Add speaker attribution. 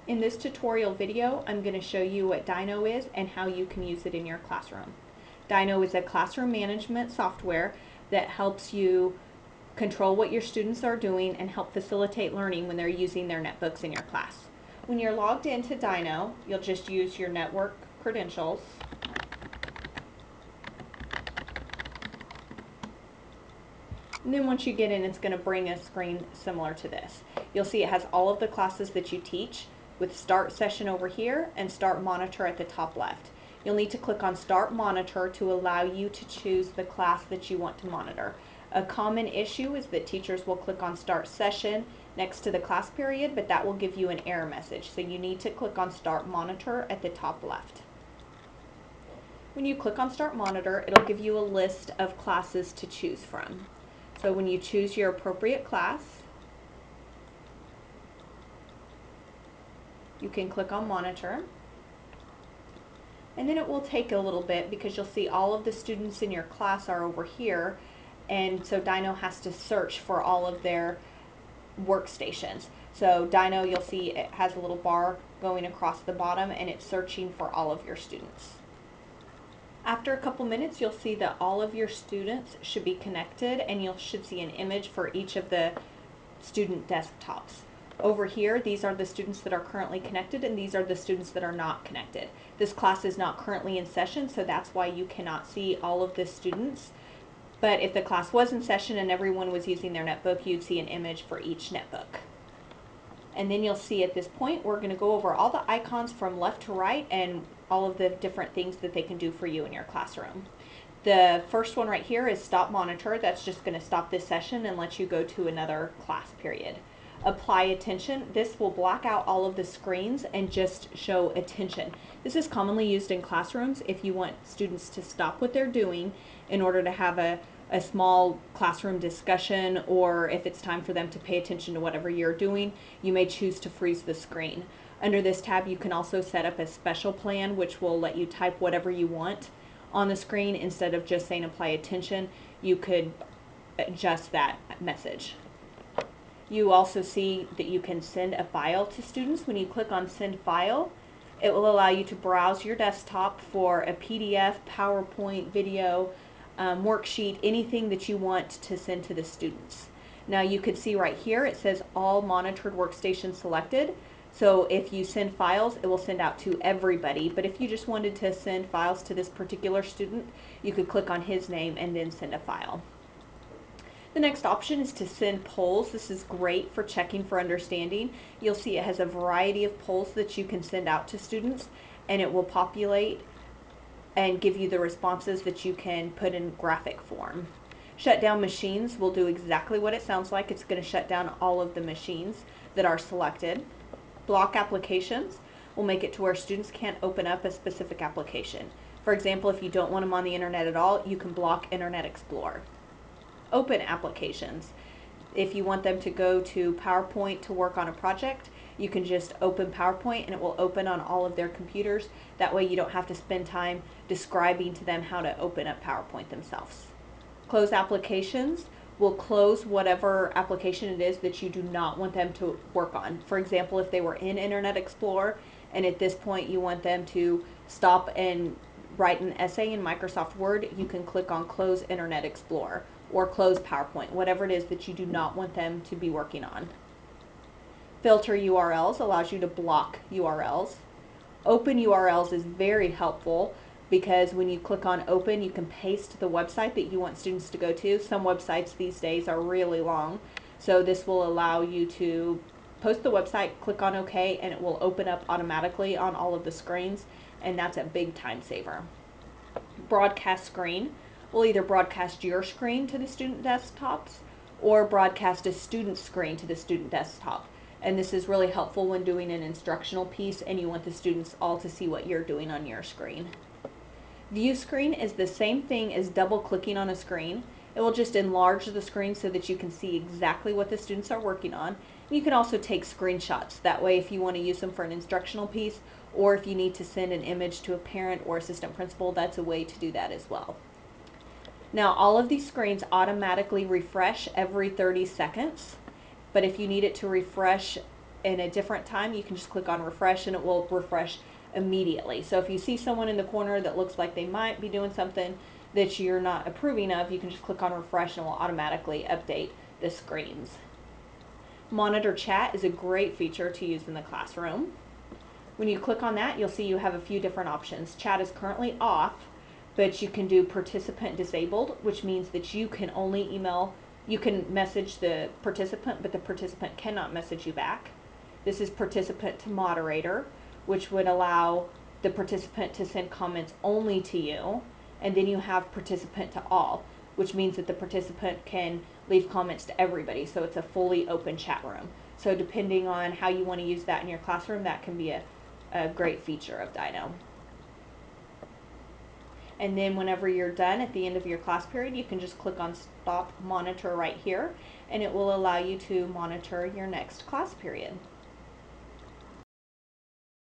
Speaker 1: In this tutorial video, I'm going to show you what DyKnow is and how you can use it in your classroom. DyKnow is a classroom management software that helps you control what your students are doing and help facilitate learning when they're using their netbooks in your class. When you're logged into DyKnow, you'll just use your network credentials. And then once you get in, it's going to bring a screen similar to this. You'll see it has all of the classes that you teach with Start Session over here and Start Monitor at the top left. You'll need to click on Start Monitor to allow you to choose the class that you want to monitor. A common issue is that teachers will click on Start Session next to the class period, but that will give you an error message. So you need to click on Start Monitor at the top left. When you click on Start Monitor, it'll give you a list of classes to choose from. So when you choose your appropriate class, you can click on Monitor. And then it will take a little bit because you'll see all of the students in your class are over here. And so DyKnow has to search for all of their workstations. So DyKnow, you'll see it has a little bar going across the bottom and it's searching for all of your students. After a couple minutes, you'll see that all of your students should be connected and you should see an image for each of the student desktops. Over here, these are the students that are currently connected and these are the students that are not connected. This class is not currently in session, so that's why you cannot see all of the students. But if the class was in session and everyone was using their netbook, you'd see an image for each netbook. And then you'll see at this point, we're going to go over all the icons from left to right and all of the different things that they can do for you in your classroom. The first one right here is Stop Monitor. That's just going to stop this session and let you go to another class period. Apply Attention. This will block out all of the screens and just show attention. This is commonly used in classrooms if you want students to stop what they're doing in order to have a small classroom discussion, or if it's time for them to pay attention to whatever you're doing, you may choose to freeze the screen. Under this tab, you can also set up a special plan which will let you type whatever you want on the screen. Instead of just saying apply attention, you could adjust that message. You also see that you can send a file to students. When you click on Send File, it will allow you to browse your desktop for a PDF, PowerPoint, video, worksheet, anything that you want to send to the students. Now you can see right here it says all monitored workstations selected. So if you send files, it will send out to everybody. But if you just wanted to send files to this particular student, you could click on his name and then send a file. The next option is to send polls. This is great for checking for understanding. You'll see it has a variety of polls that you can send out to students, and it will populate and give you the responses that you can put in graphic form. Shut down machines will do exactly what it sounds like. It's going to shut down all of the machines that are selected. Block applications will make it to where students can't open up a specific application. For example, if you don't want them on the internet at all, you can block Internet Explorer. Open applications. If you want them to go to PowerPoint to work on a project, you can just open PowerPoint and it will open on all of their computers. That way you don't have to spend time describing to them how to open up PowerPoint themselves. Close applications will close whatever application it is that you do not want them to work on. For example, if they were in Internet Explorer and at this point you want them to stop and write an essay in Microsoft Word, you can click on Close Internet Explorer or Close PowerPoint, whatever it is that you do not want them to be working on. Filter URLs allows you to block URLs. Open URLs is very helpful because when you click on open, you can paste the website that you want students to go to. Some websites these days are really long, so this will allow you to post the website, click on OK, and it will open up automatically on all of the screens, and that's a big time saver. Broadcast screen will either broadcast your screen to the student desktops or broadcast a student screen to the student desktop. And this is really helpful when doing an instructional piece and you want the students all to see what you're doing on your screen. View screen is the same thing as double clicking on a screen. It will just enlarge the screen so that you can see exactly what the students are working on. You can also take screenshots. That way if you want to use them for an instructional piece or if you need to send an image to a parent or assistant principal, that's a way to do that as well. Now all of these screens automatically refresh every 30 seconds, but if you need it to refresh in a different time, you can just click on refresh and it will refresh immediately. So if you see someone in the corner that looks like they might be doing something that you're not approving of, you can just click on refresh and it will automatically update the screens. Monitor chat is a great feature to use in the classroom. When you click on that, you'll see you have a few different options. Chat is currently off, but you can do participant disabled, which means that you can only email, you can message the participant, but the participant cannot message you back. This is participant to moderator, which would allow the participant to send comments only to you. And then you have participant to all, which means that the participant can leave comments to everybody. So it's a fully open chat room. So depending on how you want to use that in your classroom, that can be a great feature of DyKnow. And then whenever you're done at the end of your class period, you can just click on Stop Monitor right here, and it will allow you to monitor your next class period.